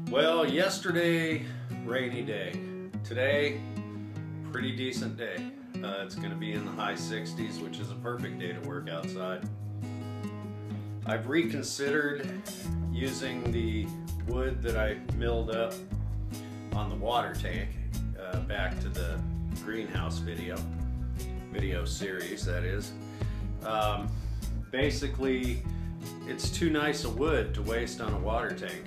Well, yesterday, rainy day. Today, pretty decent day. It's going to be in the high 60s, which is a perfect day to work outside. I've reconsidered using the wood that I milled up on the water tank, back to the greenhouse video series, that is. Basically, it's too nice a wood to waste on a water tank.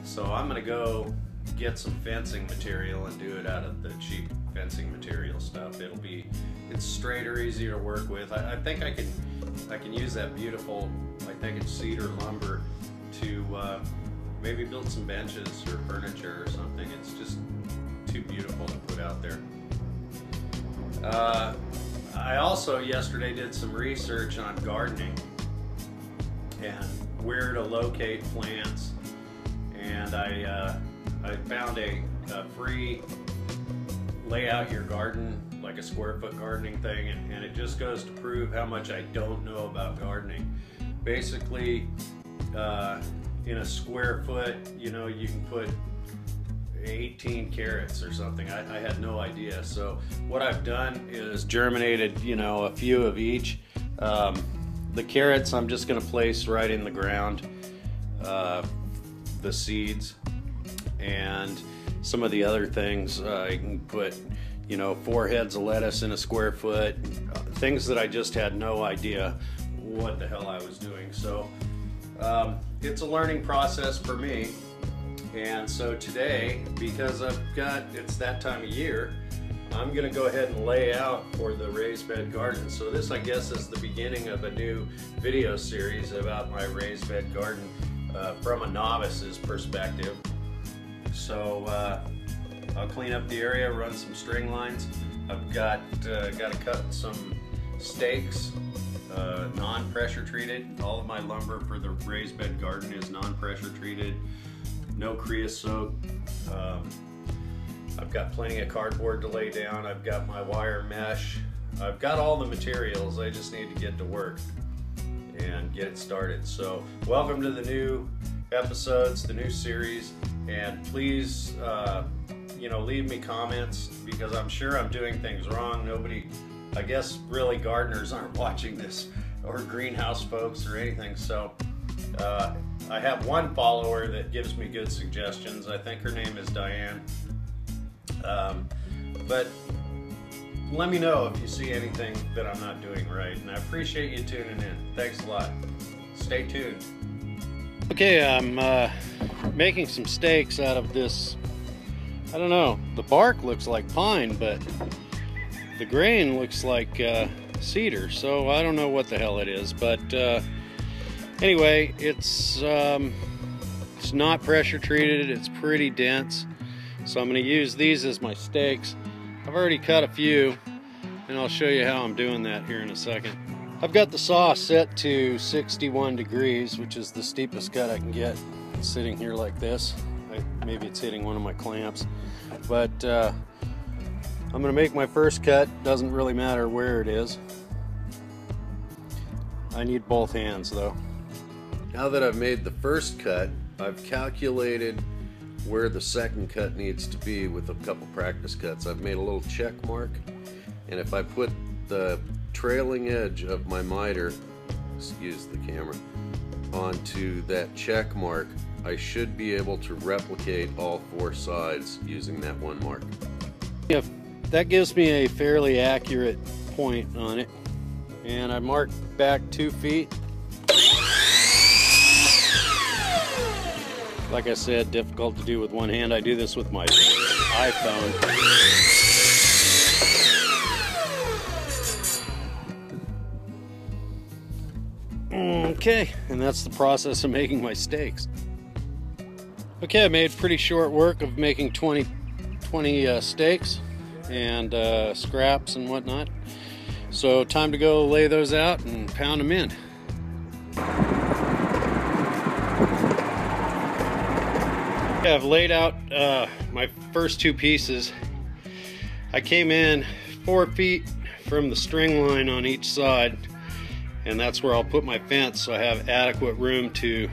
So I'm going to go get some fencing material and do it out of the cheap fencing material stuff. It's straighter, easier to work with. I think I can use that beautiful, I think it's cedar lumber, to maybe build some benches or furniture or something. It's just too beautiful to put out there. I also yesterday did some research on gardening and where to locate plants, and I found a free lay out your garden, like a square foot gardening thing, and it just goes to prove how much I don't know about gardening. Basically, in a square foot, you know, you can put 18 carrots or something. I had no idea. So what I've done is germinated, you know, a few of each. The carrots I'm just going to place right in the ground, the seeds, and some of the other things I can put, you know, 4 heads of lettuce in a square foot, things that I just had no idea what the hell I was doing. So it's a learning process for me. And so today, because it's that time of year, I'm going to go ahead and lay out for the raised bed garden. So this, I guess, is the beginning of a new video series about my raised bed garden from a novice's perspective. So I'll clean up the area, run some string lines. I've got to cut some stakes, non-pressure treated. All of my lumber for the raised bed garden is non-pressure treated. No creosote. I've got plenty of cardboard to lay down. I've got my wire mesh. I've got all the materials. I just need to get to work and get it started. So welcome to the new episodes, the new series, and please, you know, leave me comments, because I'm sure I'm doing things wrong. Nobody, I guess, really gardeners aren't watching this, or greenhouse folks or anything. So I have one follower that gives me good suggestions. I think her name is Diane. But let me know if you see anything that I'm not doing right, and I appreciate you tuning in. Thanks a lot. Stay tuned. Okay, I'm making some stakes out of this. I don't know, the bark looks like pine, but the grain looks like cedar, so I don't know what the hell it is. But anyway, it's not pressure treated. It's pretty dense, so I'm going to use these as my stakes. I've already cut a few, and I'll show you how I'm doing that here in a second. I've got the saw set to 61 degrees, which is the steepest cut I can get. It's sitting here like this. Maybe it's hitting one of my clamps, but I'm going to make my first cut. Doesn't really matter where it is. I need both hands though. Now that I've made the first cut, I've calculated where the second cut needs to be with a couple practice cuts. I've made a little check mark, and if I put the trailing edge of my miter, excuse the camera, onto that check mark, I should be able to replicate all 4 sides using that one mark. Yeah, that gives me a fairly accurate point on it, and I marked back 2 feet. Like I said, difficult to do with one hand. I do this with my iPhone. Okay, and that's the process of making my stakes. Okay, I made pretty short work of making 20 stakes and scraps and whatnot. So time to go lay those out and pound them in. I've laid out my first 2 pieces. I came in 4 feet from the string line on each side, and that's where I'll put my fence so I have adequate room to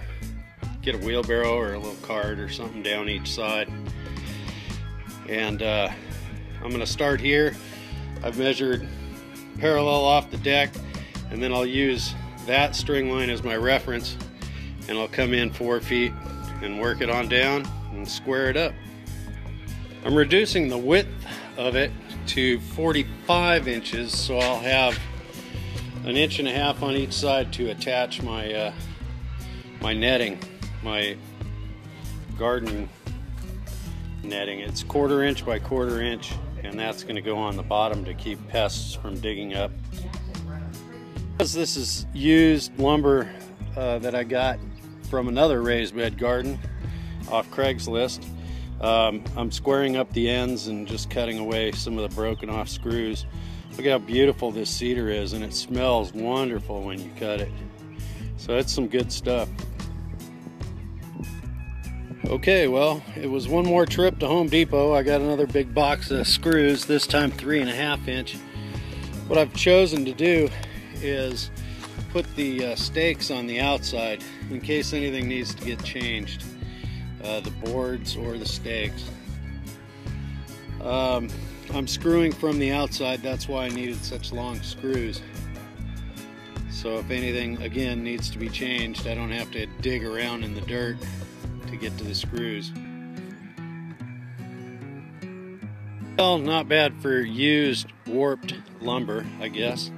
get a wheelbarrow or a little cart or something down each side. And I'm going to start here. I've measured parallel off the deck, and then I'll use that string line as my reference, and I'll come in 4 feet and work it on down and square it up. I'm reducing the width of it to 45 inches, so I'll have 1.5 inches on each side to attach my my netting, my garden netting. It's 1/4 inch by 1/4 inch, and that's going to go on the bottom to keep pests from digging up. Because this is used lumber that I got from another raised bed garden off Craigslist, I'm squaring up the ends and just cutting away some of the broken off screws. Look at how beautiful this cedar is, and it smells wonderful when you cut it. So it's some good stuff. Okay, well, it was one more trip to Home Depot. I got another big box of screws, this time 3.5 inch. What I've chosen to do is put the stakes on the outside in case anything needs to get changed, the boards or the stakes. I'm screwing from the outside, that's why I needed such long screws. So if anything, again, needs to be changed, I don't have to dig around in the dirt to get to the screws. Well, not bad for used warped lumber, I guess.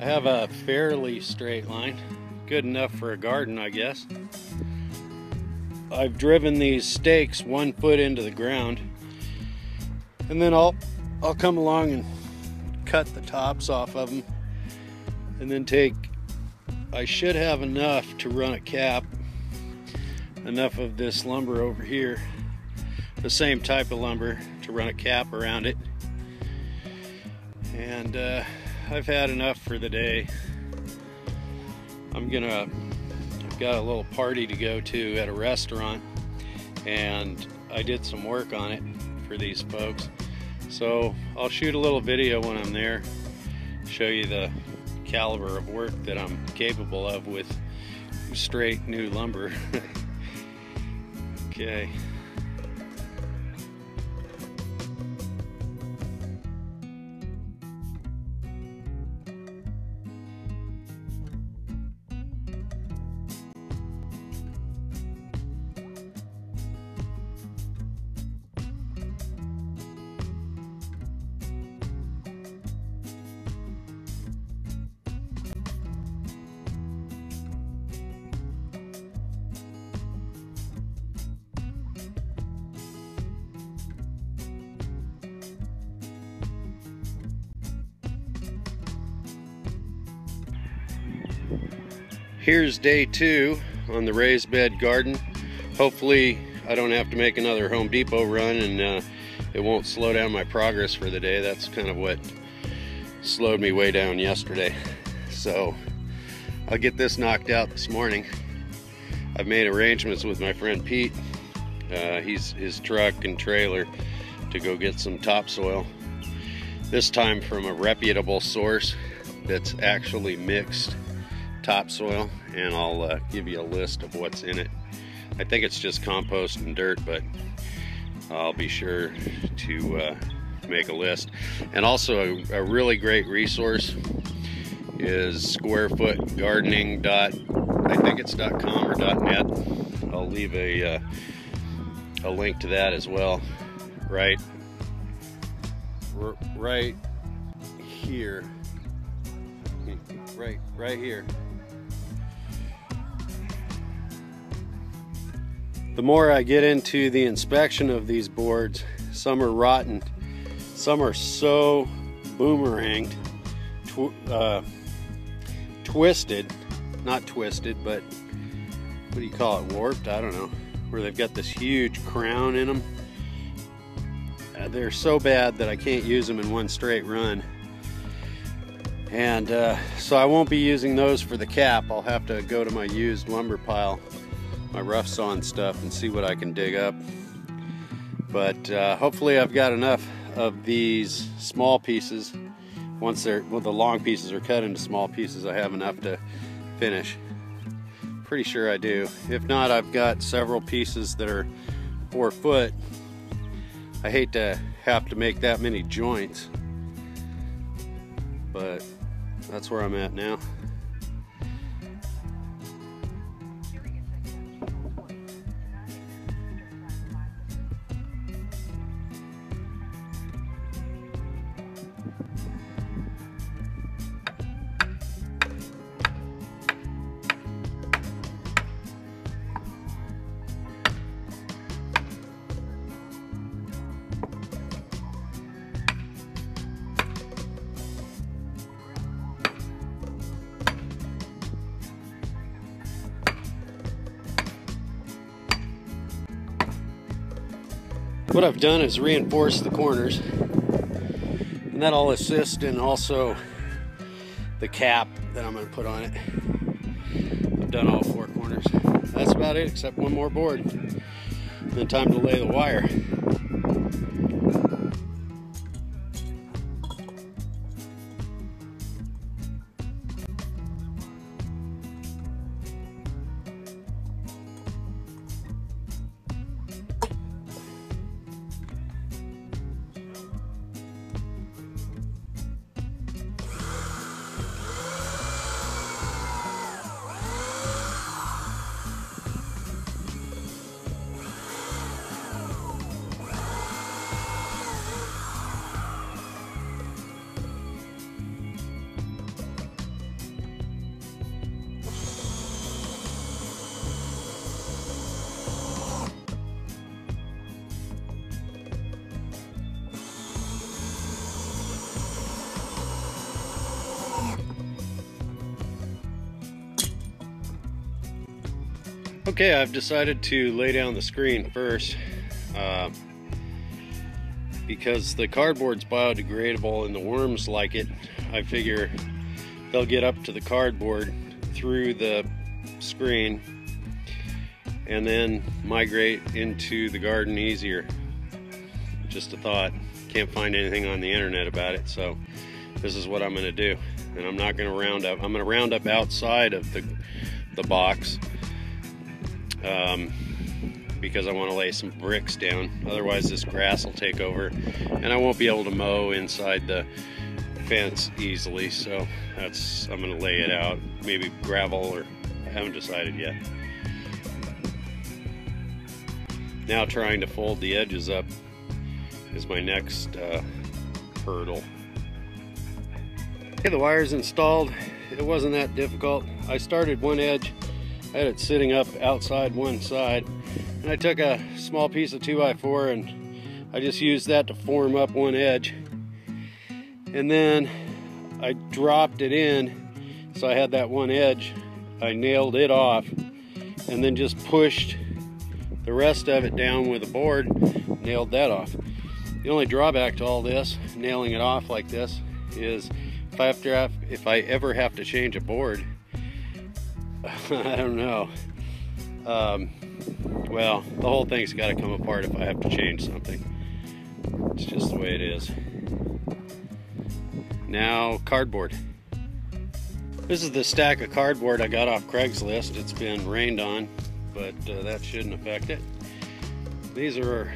I have a fairly straight line, good enough for a garden, I guess. I've driven these stakes 1 foot into the ground, and then I'll come along and cut the tops off of them, and then I should have enough to run a cap, enough of this lumber over here, the same type of lumber, to run a cap around it. And I've had enough for the day. I've got a little party to go to at a restaurant, and I did some work on it for these folks. So I'll shoot a little video when I'm there, show you the caliber of work that I'm capable of with straight new lumber. Okay. Here's day 2 on the raised bed garden. Hopefully I don't have to make another Home Depot run, and it won't slow down my progress for the day. That's kind of what slowed me way down yesterday. So I'll get this knocked out this morning. I've made arrangements with my friend Pete, his truck and trailer, to go get some topsoil. This time from a reputable source that's actually mixed topsoil, and I'll give you a list of what's in it. I think it's just compost and dirt, but I'll be sure to make a list. And also a really great resource is squarefootgardening. I think it's .com or .net. I'll leave a link to that as well. Right here. Right here. The more I get into the inspection of these boards, some are rotten, some are so boomeranged, twisted, not twisted, but what do you call it, warped? I don't know, where they've got this huge crown in them. They're so bad that I can't use them in one straight run. And so I won't be using those for the cap. I'll have to go to my used lumber pile, my rough sawn stuff, and see what I can dig up. But hopefully I've got enough of these small pieces. Once the long pieces are cut into small pieces, I have enough to finish Pretty sure I do. If not, I've got several pieces that are 4 foot. I hate to have to make that many joints, but that's where I'm at now. What I've done is reinforce the corners, and that'll assist in also the cap that I'm going to put on it. I've done all 4 corners. That's about it, except one more board. Then time to lay the wire. Okay, I've decided to lay down the screen first because the cardboard's biodegradable and the worms like it. I figure they'll get up to the cardboard through the screen and then migrate into the garden easier. Just a thought. Can't find anything on the internet about it, so this is what I'm going to do. And I'm not going to round up. I'm going to round up outside of the box. Because I want to lay some bricks down. Otherwise this grass will take over and I won't be able to mow inside the fence easily, so I'm going to lay it out, maybe gravel, or I haven't decided yet. Now trying to fold the edges up is my next hurdle. Okay, the wire's installed. It wasn't that difficult. I started one edge. I had it sitting up outside one side, and I took a small piece of 2x4 and I just used that to form up one edge, and then I dropped it in so I had that one edge. I nailed it off and then just pushed the rest of it down with a board, nailed that off. The only drawback to all this, nailing it off like this, is if I ever have to change a board, I don't know. Well, the whole thing's got to come apart if I have to change something. It's just the way it is. Now, cardboard. This is the stack of cardboard I got off Craigslist. It's been rained on, but that shouldn't affect it. These are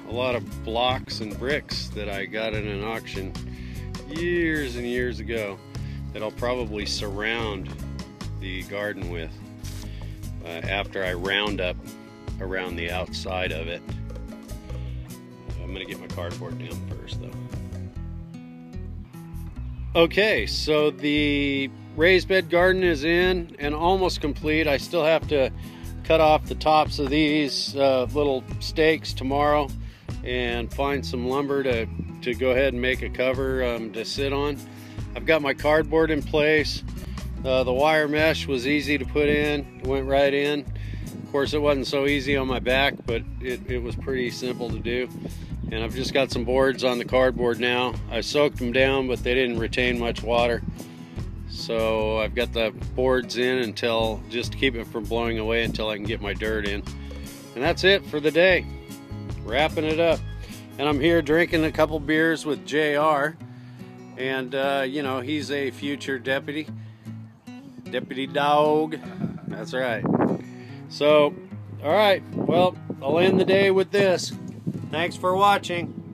a lot of blocks and bricks that I got in an auction years and years ago that I'll probably surround the garden with after I round up around the outside of it. I'm gonna get my cardboard down first though. Okay, so the raised bed garden is in and almost complete. I still have to cut off the tops of these little stakes tomorrow and find some lumber to go ahead and make a cover to sit on. I've got my cardboard in place. The wire mesh was easy to put in. It went right in. Of course, it wasn't so easy on my back, but it was pretty simple to do. And I've just got some boards on the cardboard now. I soaked them down, but they didn't retain much water. So I've got the boards in until, just to keep it from blowing away until I can get my dirt in. And that's it for the day. Wrapping it up. And I'm here drinking a couple beers with JR. And, you know, he's a future deputy dog. That's right. So, all right. Well, I'll end the day with this. Thanks for watching.